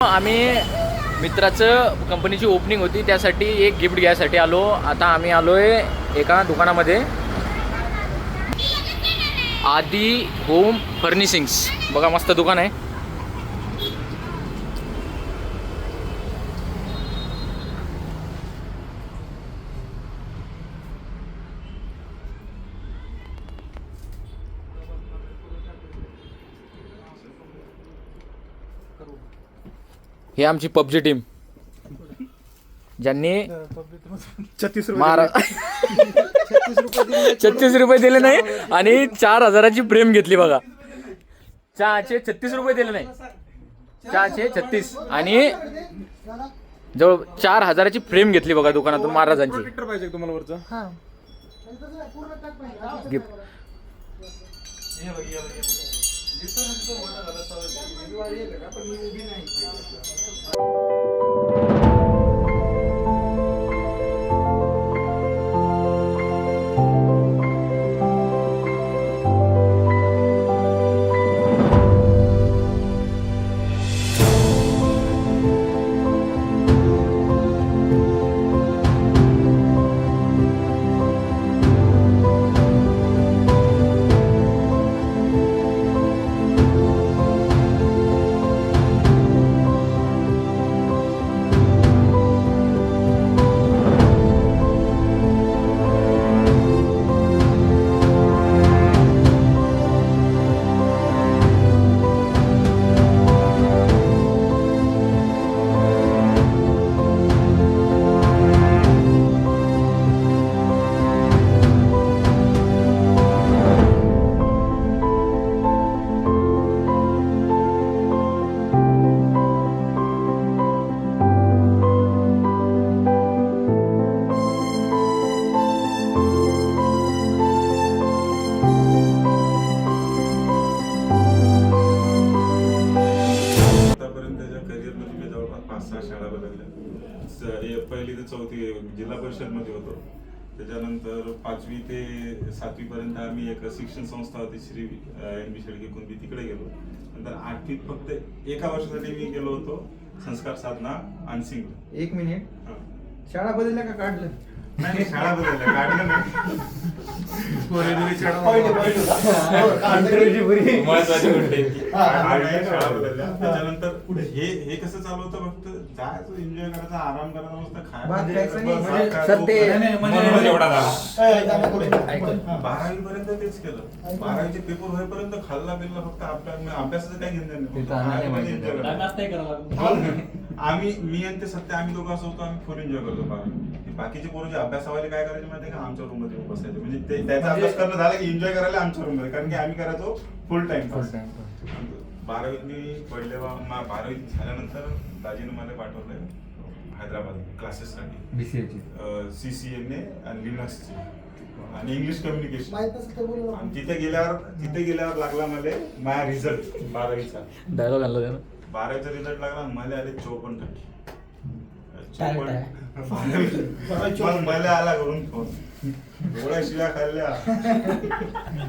आम्ही मित्राचं कंपनीची ओपनिंग होती, त्यासाठी एक गिफ्ट घ्यायसाठी आलो. आता आम्ही आलोय एका दुकानामध्ये, आदी होम फर्निशिंग्स. बघा मस्त दुकान आहे. हे आमची पबजी टीम, ज्यांनी 36 रुपये दिले नाही आणि 4,000ची फ्रेम घेतली. बघा, चहाचे 36 रुपये दिले नाही, चहाचे 36 आणि जवळ 4,000ची फ्रेम घेतली. बघा दुकानातून महाराजांची. पाहिजे तुम्हाला वरचं गिफ्ट. पहिली ते चौथी जिल्हा परिषद मध्ये होतो. त्याच्यानंतर 5वी ते 7वी पर्यंत आम्ही एक शिक्षण संस्था होती श्री NB शेळके कुंभी, तिकडे गेलो. नंतर 8वीत फक्त एका वर्षासाठी मी गेलो होतो संस्कार साधना अनसिंग. एक मिनिट, शाळा बदलल्या का काढलं? नाही, शाळा बदलल्या, काढलं नाही. महत्वाची गोष्ट आहे ती. शाळा बदलल्या. त्याच्यानंतर हे कसं चालू होतं, फक्त जायचं, एन्जॉय करायचा, आराम करायचा, मस्त खायचं. 12वी पर्यंत तेच केलं. 12वीचे पेपर होईपर्यंत खाल्ला बिल्ला, फक्त आपल्या अभ्यासाचं काही घेणं नाही. आम्ही मी आणि ते सत्य, आम्ही दोघं असं होतो, आम्ही फुल एन्जॉय करतो 12वी. बाकीचे पोरं जे अभ्यासावाले काय करायचे माहिती का, आमच्या रूम मध्ये बसायचे. म्हणजे त्याचा अभ्यास करणं झालं की एन्जॉय करायला आमच्या रूम मध्ये, कारण की आम्ही करायचो फुल टाइम. 12वीत मी पडले. 12वी झाल्यानंतर दाजीने मला पाठवलंय हैदराबाद क्लासेससाठी, CCNA आणि लिनक्सची आणि इंग्लिश कम्युनिकेशन. आणि तिथे गेल्यावर लागला मला माझा रिझल्ट 12वीचा. डायलॉग आणला त्यानं. 12वीचा रिझल्ट लागला, मला आले 54%. मला आला करून फोन, एवढ्या शिव्या खाल्ल्या.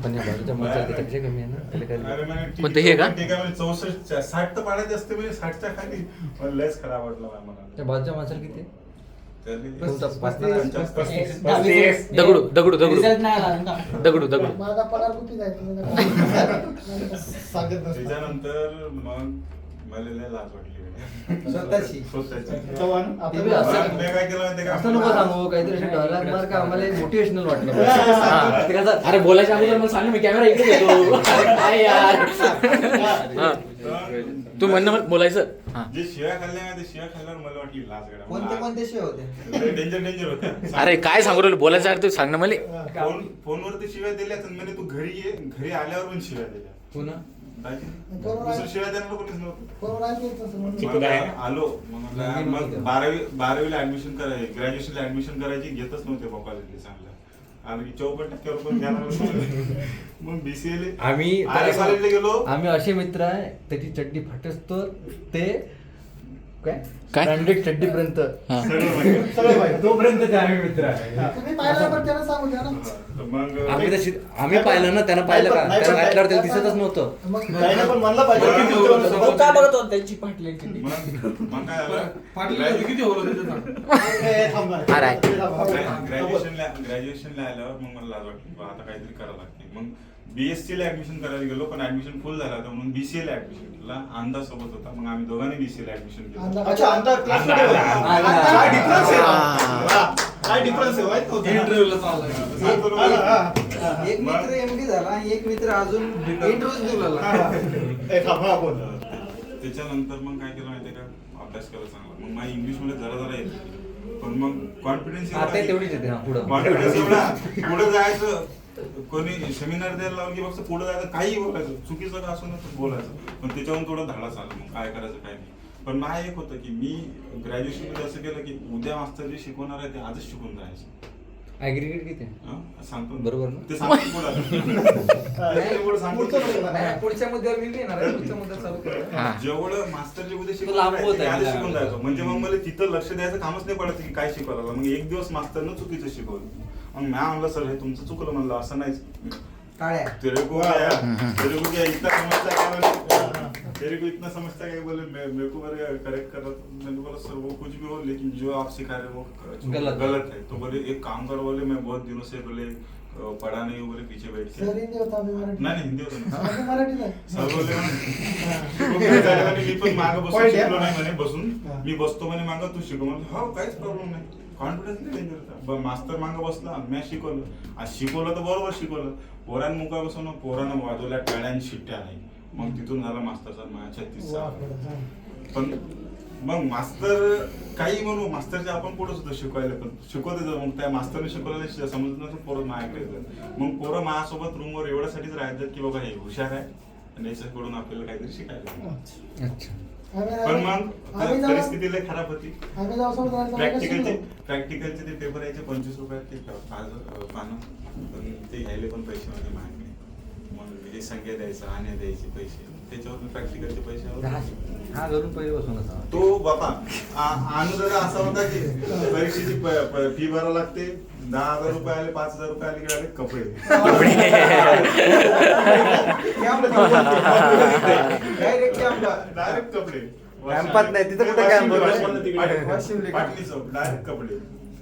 पण ते हे का? ठीक आहे म्हणजे 64 60 तर पाडायचे असते, म्हणजे 60च्या खाली. मला लयच खराब वाटलं मला. बाजूच्या माणसाला किती? दगडू दगडू दगडू दगडू दगडू. त्याच्यानंतर मग मला लय लाज वाटली स्वतःची. मी काय केलं माहिती का, असं नको सांगू, काहीतरी डायलॉग मार का, आम्हाला मोटिवेशनल वाटलं. अरे बोलायच्या अगोदर मला सांग, मी कॅमेरा इकडे घेतो. काय यार, तू म्हणणं बोलायचं. जे शिव्या खाल्ल्या ना, ते शिव्या खाल्ल्यावर मला वाटली लाज गडा. कोणते शिव होते? डेंजर होते. अरे काय सांगू राहिलो, बोलायचं अरे तू सांग ना मला. फोनवरती शिव्या दिल्या, म्हणजे तू घरी ये, घरी आल्यावर पण शिव्या दिल्या. पुन्हा दुसरं शिव्या देणार कोणीच नव्हतं. आलो मग 12वीला ऍडमिशन करायची, ग्रॅज्युएशनला ऍडमिशन करायची, घेतच नव्हते कॉलेजला चांगलं. आणि 54% पण घेणार. मग BCA आम्ही कॉलेजला गेलो. आम्ही असे मित्र आहे, त्याची चड्डी फाटसतो ते काय काय? ब्रँडेड चड्डी पर्यंत सगळं तोपर्यंत ते आम्ही मित्र आहे. आम्ही पाहिलं ना, त्यानं पाहिलं का? नाही, त्यानं पण घातल्यावर त्याला दिसतच नव्हतं. त्याने पण म्हणलं पाहिजे की तुमच्या वरून मग का बघत होता त्यांची फाटली मग काय झालं? थांब ना. अरे. ग्रॅज्युएशनला आल्यावर मग मला लाज वाटली बा, आता काहीतरी करावं लागते. मग बीएससी ला ऍडमिशन करायला गेलो, पण ऍडमिशन फुल झाला होता म्हणून बीसीए ला ऍडमिशनला अंदाज सोबत होता. मग आम्ही दोघांनी बीसीए ला ऍडमिशन केलं. अच्छा, अंदाज क्लासमध्ये होता. काय डिफरन्स आहे? हा. काय डिफरन्स आहे माहित नव्हतं. इंटरव्ह्यूला सांगतो ना. एक मित्र एमडी झाला आणि एक मित्र अजून इंटरव्ह्यू दिला. ए, थांब, हा, बोल. त्याच्यानंतर मग काय केलं माहितीये का, अभ्यास केला चांगला. मग माझी इंग्लिश मध्ये जरा येते, पण मग कॉन्फिडन्स आता तेवढीच येते. हा, पुढं कॉन्फिडन्स एवढा पुढे जायचं. कोणी सेमिनार द्यायला लावून की फक्त पुढे जायचं, काही बोलायचं, चुकीचं का असो ना बोलायचं, पण त्याच्यावरून थोडं धाडा चाललं. मग काय करायचं काय नाही. पण मला एक होतं की मी ग्रॅज्युएशन मध्ये असं केलं की उद्या मास्टर जे शिकवणार आहे ते आजच शिकून जायचं. ऍग्रीगेट किती? सांगतो बरोबर ना? ते सांगतो पुढं सांगतो. पुढच्या मुद्द्यावर मी येणार आहे. पुढच्या मुद्दा चालू करूया. जेवढं मास्टर जे उद्या लांब शिकवणार होत आहे ते आहे. आजच शिकून जायचं. म्हणजे मग मला तिथं लक्ष द्यायचं कामच नाही पडायचं की काय शिकवायला. मग एक दिवस मास्टरनं चुकीचं शिकवलं. मग मी म्हणलं सर हे तुमचं चुकलं म्हणलं, असं नाहीच. टाळ्या. तेरे को क्या इतना समझता क्या बोले, तेरे को इतना समझता क्या बोले, मेरे को करेक्ट कर रहा था. मैंने बोला सर वो कुछ भी हो, लेकिन जो आप सिखा रहे हो वो गलत है. तो बोले एक काम करो, बोले मैं बहुत दिनों से बोले पढ़ा नहीं हूँ, बोले पीछे बैठ के. नाही हिंदी होतं ना. सर बोले मी पण मागं बसून शिकलो नाही म्हणे, बसून मी बसतो म्हणे मागं, तू शिकव म्हणजे हो काहीच प्रॉब्लेम नाही. कॉन्फिडन्स नाही डेंजर होता. मास्तर मागं बसला, मी शिकवलं. आज शिकवलं तर बरोबर शिकवलं. पोरान मुका बसवलं, पोरानं वाजवल्या टाळ्यान शिट्ट्या नाही. मग तिथून झाला मास्तरचा माझ्या 36. पण मग मास्तर काही म्हणू, मास्तरचे आपण पुढे सुद्धा शिकवायला, पण शिकवते जर मग त्या मास्तरने शिकवलेलं समजत नसतं, पोरं माझ्याकडे येतात. मग पोरं माझ्यासोबत रूमवर एवढ्यासाठीच राहतात की बाबा हे हुशार आहे आणि याच्याकडून आपल्याला काहीतरी शिकायला. अच्छा. पण मग परिस्थिती लय खराब होती. प्रॅक्टिकलचे ते पेपर यायचे 25 रुपयात ते पानं, पण ते घ्यायला पण पैसे माझे महाग नाही. मग हे संख्या द्यायचा, आण्या द्यायचे पैसे, त्याच्यावर प्रॅक्टिकलचे पैसे हा घरून पहिले बसून असा. तो बापा अनुदान असा होता की परीक्षेची फी भरावं लागते. 10,000 रुपये आले, 5,000 रुपये आले की आले कपडे. डायरेक्ट कपडे. कॅम्पात नाही, तिथं कुठे कॅम्प होतं? पाटली चौक डायरेक्ट कपडे.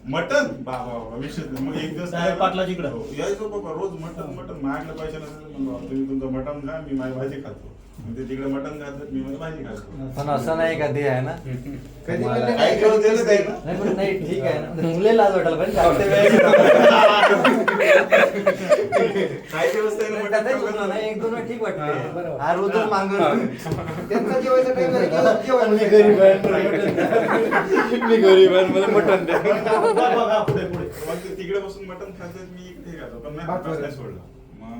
मटन बाबा विषय. मग एक दिवस पाटलाची इकडं. हो, यायचो बाबा रोज मटन माझ्याकडे पैसे नसेल, तुम्ही तुमचं मटन खा, मी माझी भाजी खातो. ते तिकडे मटन खातात, मी माझी भाजी खातो. पण असं नाही का ते आहे ना, कधी मला- म्हणले काही दिवस दिलं नाही ना. नाही पण नाही ठीक आहे ना, मुले लाज वाटायला पण जास्त वेळ काही दिवस त्याने त्यात मटण चुकलं खाल्लं नाही, एक दोन वेळा ठीक हा, वाटते. बरोबर. हा रोजच मागं त्यांचा जेवायचा टाइम झाला की जेवण मी गरीब आहे, मी गरीब आहे, मला मटण द्या. पुढे पुढे. मग ते तिकडे बसून मटन खातात, मी इकडे खातो. पण नाही अभ्यास नाही सोडला. मग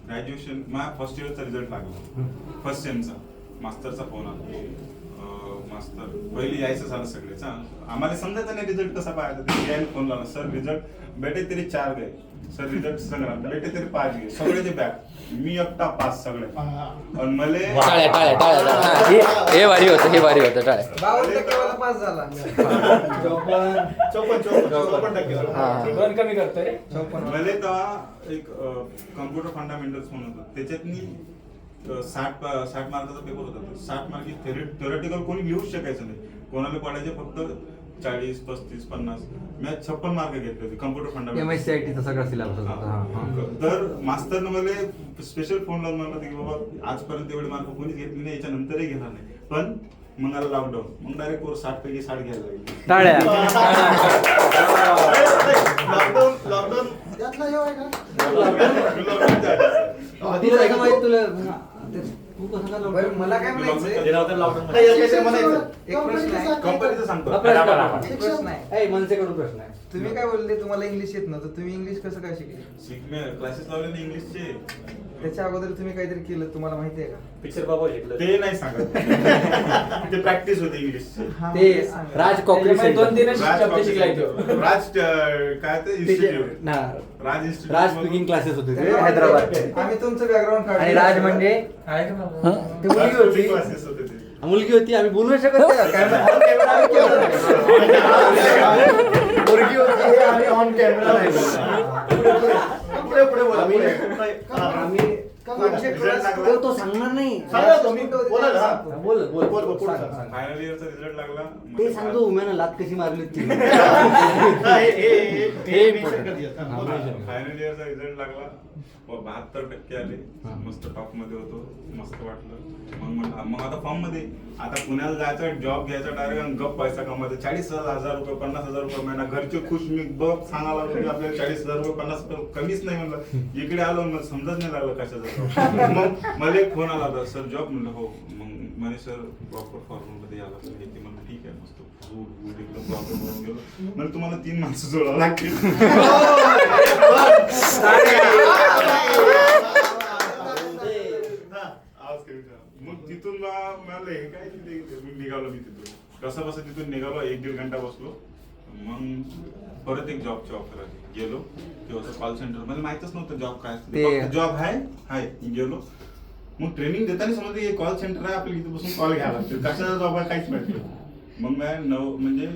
ग्रॅज्युएशन माझा फर्स्ट इयरचा रिझल्ट लागला, फर्स्ट सेमचा. मास्तरचा फोन आला, मास्तर पहिली यायचं झालं सगळेच. आम्हाला समजायचं नाही रिझल्ट कसा पाहायचा. ते यायला फोन लावला, सर रिझल्ट बेटे तरी 4 गए, सर रिझल्ट सांगा बेटे तरी 5 गए, सगळेचे बॅक. मी एकटा 5 सगळे. आणि मले टाळ्या टाळ्या टाळ्या टाळ्या. हे भारी होतं, हे भारी होतं. टाळ्या. 52% पास झाला. 54% हा. दोन कमी करतोय. 54. मला तेव्हा एक कम्प्युटर फंडामेंटल्स म्हणून होतं. त्याच्यातनी 60 मार्काचा पेपर होता. 60 मार्क थेरटिकल कोणी लिहूच शकायचं नाही. कोणाला पडायचे फक्त 40, 35, 50. मी 56 मार्क घेतले होते कम्प्युटर फंडामेंटल. MSCIT चा सगळा सिलेबस होता. तर मास्तरनं मला स्पेशल फोन लावून म्हणलं की बाबा आजपर्यंत एवढे मार्क कोणीच घेतले नाही, याच्यानंतरही घेणार नाही. पण मग आला लॉकडाऊन, मग डायरेक्ट 60 पैकी 60 घ्यायला लागले. टाळ्या. लॉकडाऊन तुला एक माहित तुला तू कसं काय बरं, लवकर- मला काय म्हणायचंय, एक प्रश्न आहे. कंपनीचं सांगतो. हा, प्रश्न करा. एक प्रश्न आहे. ए, मनसेकडून प्रश्न आहे. तुम्ही काय बोलले तुम्हाला इंग्लिश येत नव्हतं, तुम्ही इंग्लिश कसं काय शिकले? क्लासेस लावले ना इंग्लिशचे. त्याच्या अगोदर तुम्ही काहीतरी केलं, तुम्हाला माहिती आहे का? पिक्चर बाबा शिकलं. ते नाही सांगत. ते प्रॅक्टिस होते इंग्लिशची. हा, ते मला सांगा. राज कॉकरी सेंटर. राज काय ते इन्स्टिट्यूट. हा. राज इन्स्टिट्यूट. राज स्पीकिंग क्लासेस होते ते हैदराबाद. आम्ही तुमचं बॅकग्राऊंड काढलं. आणि राज म्हणजे ती मुलगी होती, क्लासेस होते ते. मुलगी होती, आम्ही बोलू नाही शकत नाही. कॅमेरा ऑन कॅमेरा आम्ही केलं नाही. मुलगी होती हे आम्ही ऑन कॅमेरा नाही बोललो. आम्ही तो सांगणार नाही. बोल सांग. फायनल इयरचा रिझल्ट लागला. ते सांगतो उम्यानं लात कशी मारली ती. फायनल इयरचा रिझल्ट लागला. 72% आले. मस्त टॉप मध्ये होतो. मस्त वाटलं. मग आता फॉर्म मध्ये आता पुण्याला जायचं, जॉब घ्यायचा डायरेक्ट गप पैसा कमवायचा. 40,000 रुपये 50,000 रुपये महिना. घरचे खुश. मी बघ सांगायला लागलो की आपल्याला 40,000 रुपये 50 कमीच नाही म्हणलं. इकडे आलो मला समजत नाही लागलं कशाचं. मग मला एक फोन आला होता, सर जॉब म्हणलं हो. मग म्हणे सर प्रॉपर फॉर्म मध्ये आला तर येते म्हणलं ठीक आहे मस्त प्रॉपर म्हणून गेलो. म्हणजे तुम्हाला 3 माणसं जोडावं लागतील. मग तिथून मला हे काय तिथे निघालो. मी तिथून कसं बस तिथून निघालो. 1-1.5 घंटा बसलो. मग परत एक जॉबची ऑफर आली. गेलो. ते होतं कॉल सेंटर. मला माहितच नव्हतं जॉब काय असतं. जॉब आहे गेलो. मग ट्रेनिंग देताना समजलं हे कॉल सेंटर आहे, आपल्याला इथे बसून कॉल घ्यावा लागतो. कशाचा जॉब आहे काहीच माहिती नाही. मग मी 9 महिने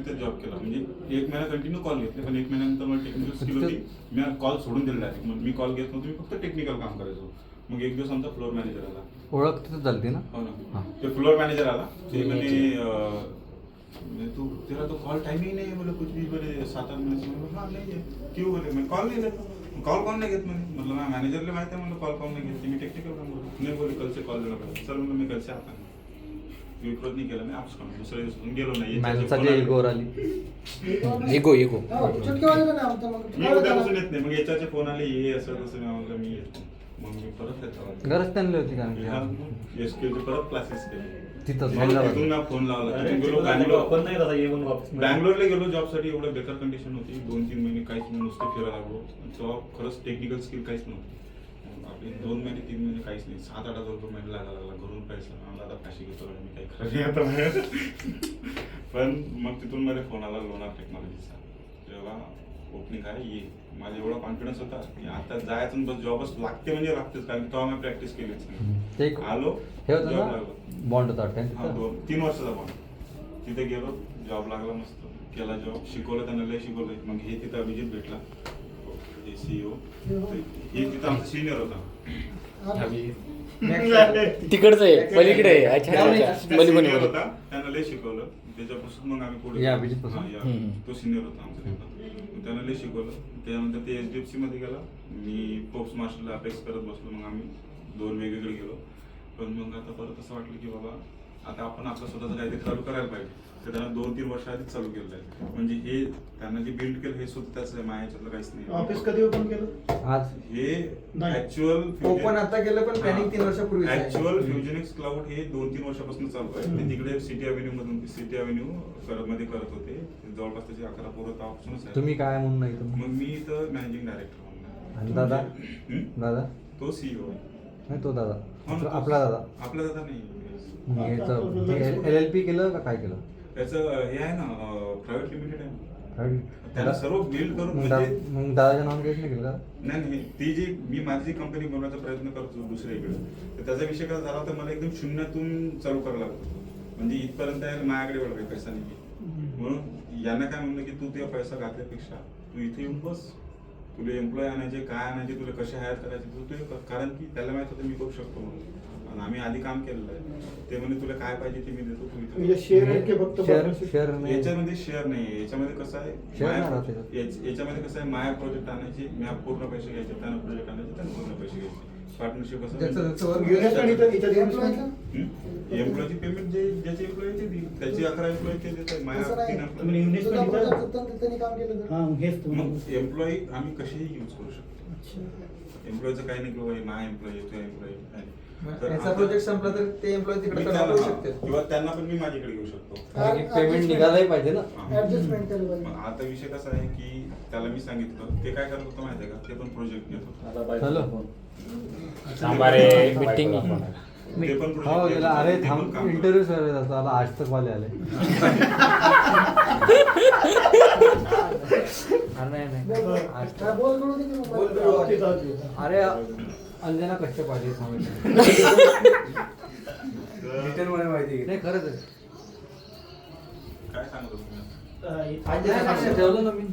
ते जॉब केला. म्हणजे 1 महिना कंटिन्यू कॉल घेतले. पण 1 महिन्यानंतर मला टेक्निकल स्किल होती. मी कॉल सोडून दिले डायरेक्ट. मग मी कॉल घेत नव्हतो. मी फक्त टेक्निकल काम करायचो. मग एक दिवस आमचा फ्लोअर मॅनेजर आला. ओळख तिथं चालते ना. हो ना. ते फ्लोअर मॅनेजर आला. ते म्हणे तू तेरा तो कॉल टाइमिंग नहीं है बोले कुछ भी बोले 7-8 मिनट से. हाँ नहीं है क्यों बोले मैं कॉल नहीं लेता. कॉल कौन नहीं घेत म्हणे. मतलब मैं मॅनेजरला माहिती आहे म्हणलं कॉल कौन नहीं घेत. मी टेक्निकल काम बोलतो. नाही बोले कल से कॉल देना पडेल. सर म्हणलं मी कल से आता नाही. विप्रोत नाही केलं. मी आपस काम दुसऱ्या दिवसून गेलो नाही. माणसाची इगोवर आली. इगो मी उद्यापासून येत नाही. मग याच्याचे फोन आले ये असं तसं. मी म्हणलं मी येतो. मग मी परत येतो. गरज त्यांनी होती कारण की एसक्यूचे परत क्लासेस केले. तिथं तिथून मी फोन लावला. तिथून गेलो बँगलोरला गेलो जॉबसाठी. एवढं बेकार कंडिशन होती. 2-3 महिने काहीच नुसतं फिरायला लागलो. तेव्हा खरंच टेक्निकल स्किल काहीच नव्हतं. आपले 2 महिने 3 महिने काहीच नाही. 7-8 हजार रुपये महिना लागायला लागला. घरून पैसा मला आता फाशी घेतो मी काही खरं नाही आता. पण मग तिथून मला फोन आला लोणार टेक्नॉलॉजीचा. तेव्हा ओपनिंग आहे ये. माझा एवढा कॉन्फिडन्स होता की आता जायचं बस जॉबच लागते म्हणजे लागतेच. कारण तेव्हा मी प्रॅक्टिस केलीच नाही. आलो हे होतं जॉब ना लागला. बॉन्ड होता हा 3 वर्षाचा बॉन्ड. तिथे गेलो जॉब लागला मस्त केला जॉब. शिकवलं त्यांना लय शिकवलं. मग हे तिथं अभिजित भेटला CEO. हे तिथं आमचा सिनियर होता. तिकडचं आहे पलीकडे आहे. अच्छा सिनियर होता. त्यांना लय शिकवलं. त्याच्यापासून मग आम्ही पुढे या अभिजित पासून? हा, या. तो सिनियर होता आमचा तिथं. त्यांना लय शिकवलं. त्यानंतर ते HDFC मध्ये गेला. मी पोस्ट मास्टरला अपेक्स करत बसलो. मग आम्ही 2 वेगवेगळे गेलो. पण मग आता परत असं वाटलं की बाबा आता आपण आपलं स्वतःचं काहीतरी चालू करायला पाहिजे. तर त्यांना 2-3 वर्ष आधीच चालू केलेलं आहे. म्हणजे हे त्यांना जे बिल्ड केलं हे सुद्धा त्याच आहे. माझ्याच्यातलं काहीच नाही. ऑफिस कधी ओपन केलं? आज हे ऍक्च्युअल ओपन आता केलं पण प्लॅनिंग 3 वर्षापूर्वी ऍक्च्युअल फ्युजनिक्स क्लाउड हे 2-3 वर्षापासून चालू आहे. ते तिकडे सिटी अव्हेन्यू मध्ये करत होते. जवळपास त्याचे 11 पोरं ऑप्शनच आहे. तुम्ही काय म्हणून नाही तुम्ही मग मी इथं मॅनेजिंग डायरेक्टर म्हणून. आणि दादा दादा तो CEO आहे. नाही तो दादा हो ना, आपला दादा. आपला दादा नाही. LLP केलं का काय केलं? त्याचं हे आहे ना प्रायव्हेट लिमिटेड आहे ना. त्याला दादा सर्व बिल्ड करून मग म्हणजे मग दादाच्या नाव काहीच नाही केलं का? नाही ती जी मी माझी कंपनी बनवायचा प्रयत्न करतो दुसऱ्याकडे. तर त्याचा विषय काय झाला तर मला एकदम शून्यातून चालू करायला लागत होतं. म्हणजे इथपर्यंत आहे माझ्याकडे एवढा काही पैसा नाही. म्हणून यांना काय म्हणलं की तू ते पैसा घातल्यापेक्षा तू इथे येऊन बस. तुला एम्प्लॉय आणायचे काय आणायचे तुला कसे हायर करायचे तू ते कर. कारण की त्याला माहित होतं मी करू शकतो म्हणून. आणि आम्ही आधी काम केलेलं आहे. ते म्हणजे तुला काय पाहिजे ते मी देतो तू इथे. शेअर आहे की फक्त शेअर नाही. याच्यामध्ये शेअर नाही. याच्यामध्ये कसं आहे Share नाही राहत त्याच्यात. याच्यामध्ये कसं आहे माया प्रोजेक्ट आणायचे मी पूर्ण पैसे घ्यायचे. त्यांना प्रोजेक्ट आणायचे त्यांना पूर्ण पैसे घ्यायचे. पार्टनरशिप असं एम्प्लॉयची पेमेंट ज्याचे एम्प्लॉय ते देईल. त्याची 11 एम्प्लॉय ते देतात. माझ्या 3 एम्प्लॉय. मग एम्प्लॉई आम्ही कसेही यूज करू शकतो. एम्प्लॉयचं काही नाही किंवा माझा एम्प्लॉय तो एम्प्लॉय. याचा प्रोजेक्ट संपला तर ते एम्प्लॉय तिकडे मी करू शकते. किंवा त्यांना पण मी माझ्याकडे घेऊ शकतो. पेमेंट निघालाही पाहिजे ना. मग आता विषय कसा आहे की त्याला मी सांगितलं ते काय करत होतं माहिती आहे का. ते पण प्रोजेक्ट घेत होतं. हॅलो मीटिंग ते पण हो project गेला. घेत अरे होतं. ते थांब पण काम करत इंटरव्ह्यू सर आला आज तक वाले आले. अरे अंजना कश्यप आली डिटेल मध्ये माहिती नाही खरंच आहे. काय सांगत होतो तुम्ही? ठेवलं ना मी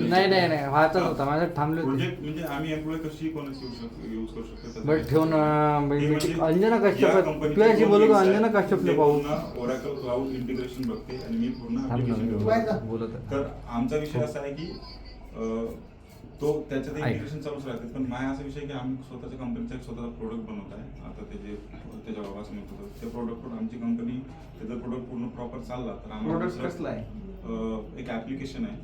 नाही नाही नाही व्हायचाच होता माझ्या थांबले होते प्रोजेक्ट म्हणजे आम्ही एम्प्लॉय कशी कोणाची यूज करू शकतो बट ठेवून अंजना या कश्यप कंपनीचे तुझ्याशी बोलू का दोन अंजना आहेत. कश्यपले ते पाहू पूर्ण Oracle क्लाउड इंटिग्रेशन बघते आणि मी पूर्ण थांब ना, application मी बघतो. बोलत आहे. तर आमचा विषय असा आहे की तो त्याच्यात ऐक. इंटिग्रेशन चालूच राहते पण माझा असा विषय आहे की आम्ही स्वतःच्या कंपनीचा एक स्वतःचा प्रोडक्ट बनवत आहे आता त्याच्या बाबाचं म्हणत होतं ते प्रोडक्ट आमची कंपनी त्याचा प्रोडक्ट पूर्ण प्रॉपर चालला तर आम्हाला प्रोडक्ट दुसरं, कसला आहे एक ऍप्लिकेशन आहे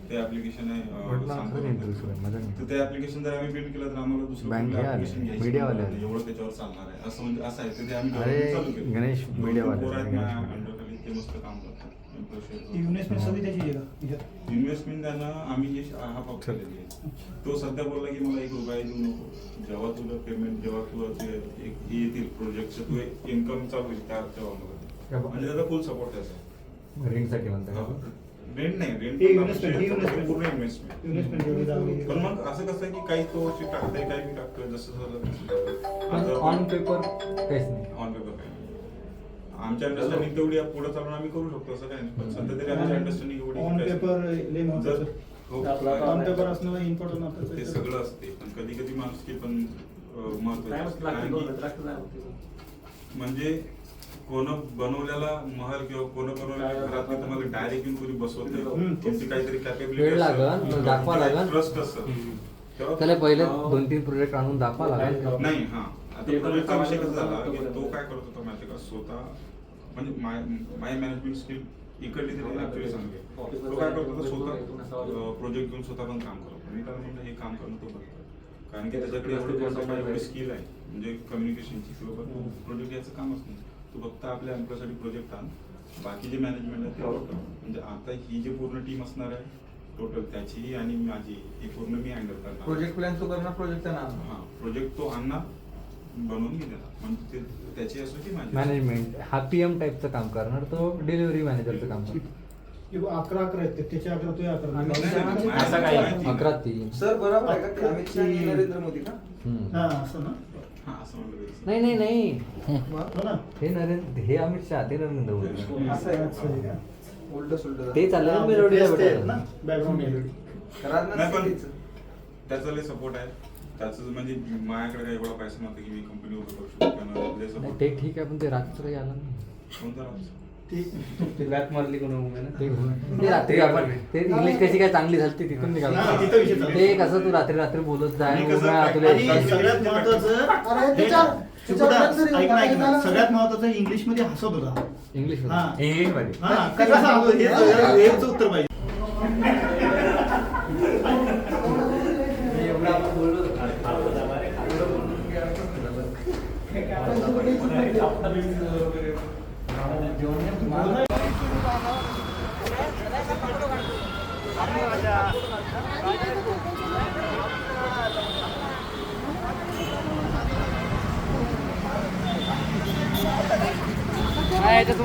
ते ऍप्लिकेशन आहे म्हटलं सांगतो असं नंतर. नाही, मजा नाही. तर ते ऍप्लिकेशन जर आम्ही बिल्ड केलं तर आम्हाला दुसरं Bank कुठलं हे आले, application घ्यायची media वाले गरज आले. नाही. एवढं त्याच्यावर चालणार आहे असं म्हणजे असं आहे तर ते आम्ही अरे, development चालू केलं. गणेश दोन media वाले, पोरं आहेत गणेश माझ्या media. अंडरखाली, ते मस्त काम करतात इन्व्हेस्टमेंट सगळी त्याची आहे का इन्व्हेस्टमेंट त्यानं आम्ही हा पॉप केलेली आहे तो सध्या बोलला की मला 1 रुपया देऊ नको जेव्हा तुला पेमेंट जेव्हा तुला ते एक येतील प्रोजेक्टचं तू इन्कम चालू होईल तेव्हा मला म्हणजे त्याचा फुल सपोर्ट त्याचा रेंटसाठी म्हणताय का? रेंट नाही हे investment, हे रेंट investment. पूर्ण इन्व्हेस्टमेंट इन्व्हेस्टमेंट एवढी झाली पण मग असं कसं आहे की काही तो अशी टाकतोय काही मी टाकतोय जसं झालं पण ऑन पेपर काहीच नाही ऑन पेपर काय आमच्या अंडरस्टँडिंग तेवढी पुढे चालून आम्ही करू शकतो असं काय नाही पण सध्या तरी आमची अंडरस्टँडिंग एवढी ऑन काय- पेपर लय जर महत्वाचं हो, ऑन पेपर असणं इम्पॉर्टंट ते सगळं असते पण कधी कधी माणुसकी पण महत्वाची असते. कारण की म्हणजे कोण बनवलेला महल किंवा कोण बनवलेल्या घरात नाही तुम्हाला डायरेक्ट येऊन कोणी बसवत नाही तुमची काहीतरी वेळ लागन, तो दाखवा लागन. ट्रस्ट असतं तेव्हा- त्याला पहिले 2-3 प्रोजेक्ट आणून दाखवा लागेल नाही हा आता प्रोजेक्टचा विषय कसा झाला की तो काय करत होता माहिती का स्वतः म्हणजे माय मॅनेजमेंट स्किल इकडली तरी ऍक्च्युअली चांगली आहे. तो काय करत होता स्वतः प्रोजेक्ट घेऊन स्वतः पण काम करतो मी त्याला म्हणलं हे काम करणं तो बघतो कारण की त्याच्याकडे एवढी स्किल आहे म्हणजे कम्युनिकेशनची किंवा प्रोजेक्ट याचं कामच नाही तू फक्त आपल्या एम्प्लॉयसाठी प्रोजेक्ट आण बाकी जे मॅनेजमेंट आहे ते बघतो म्हणजे आता ही जी पूर्ण टीम असणार आहे टोटल त्याची आणि माझी ही पूर्ण मी हँडल करणार प्रोजेक्ट प्लॅन तो करणार प्रोजेक्ट ना हा प्रोजेक्ट तो आणणार बनवून मी देणार म्हणजे ते त्याची असो की माझी मॅनेजमेंट हा PM टाईपचं काम करणार तो डिलिव्हरी मॅनेजरचं काम करणार 11 आहेत त्याचे 11 तू 11 नाही, नाही, नाही, असं काही नाही. माहिती 11-3 सर बरोबर आहे का ते अमित शहा आणि नरेंद्र मोदी का हा असं ना हा असं म्हणलं तरी. नाही नाही नाही हो ना हे नरेंद्र हे अमित शहा ते नरेंद्र मोदी असं आहे असं आहे का? उलट सुलट ते चाललं मेलोडीला तेच ते आहेत ना भेटायला. बॅकग्राऊंड मेलोडी नाही पण राजनाथ त्याचा लय सपोर्ट आहे त्याचं म्हणजे माझ्याकडे काही एवढा पैसा नव्हता की मी कंपनी उभं करू शकतो पण लय नाही, support. ते ठीक आहे पण ते रात्री आला नाही कोणता राज? ठीक मारली कोण ते रात्री आपण ते इंग्लिश कशी काय चांगली झाली तिथून निघाल हा, तिथं विषय चालू. ते कसं तू रात्री बोलत जाय आणि कसं उम्या, तुला आणि एक- सगळ्यात महत्वाचं ऐक ना, सगळ्यात महत्वाचं इंग्लिश मध्ये हसत होता इंग्लिश हा. मध्ये हा, कसं सांगतो हेच उत्तर पाहिजे याच्यात